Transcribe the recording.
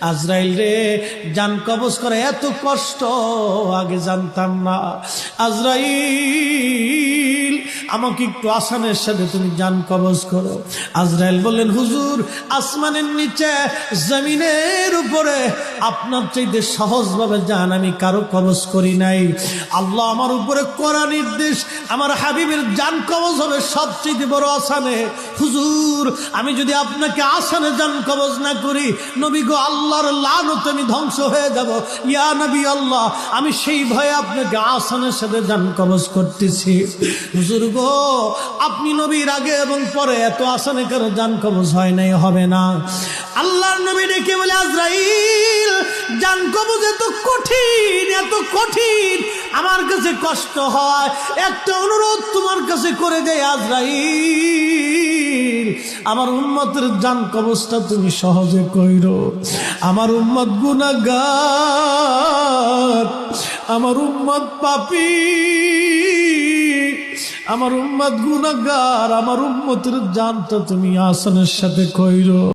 আজরাইল রে, জান কবজ করে এত কষ্ট আগে জানতাম না। আজরাইল, আমাকে একটু আসানের সাথে তুমি জান কবজ করো। আজরাইল বললেন, হুজুর, আসমানের নিচে জমিনের উপরে আপনার চাইতে সহজভাবে জান আমি কারো কবজ করি নাই। আল্লাহ আমার উপরে করা নির্দেশ, আমার হাবিবের জান কবজ হবে সবচেয়ে বড় আসানে। হুজুর, আমি যদি আপনাকে আসানে জান কবজ না করি, নবী গো, আল্লাহর লানতে আমি ধ্বংস হয়ে যাব। ইয়া নবী আল্লাহ, আমি সেই ভয়ে আপনাকে আসানের সাথে জান কবজ করতেছি। হুজুর গো, আপনি নবীর আগে এবং পরে এত আসানে কারো জান কবজ হয় নাই, হবে না। আল্লাহর নবী ডেকে বলে, আজরাইল, জান কবজ এত কঠিন, এত কঠিন, আমার কাছে কষ্ট হয়। একটা অনুরোধ তোমার কাছে করে দেয় আজরাইল, আমার উম্মতের জান কবজটা তুমি সহজে কইরো। আমার উম্মত গুনাহগার, আমার উম্মত পাপী, আমার উম্মত গুনাহগার, আমার উম্মতের জানটা তুমি আসানের সাথে কইরো।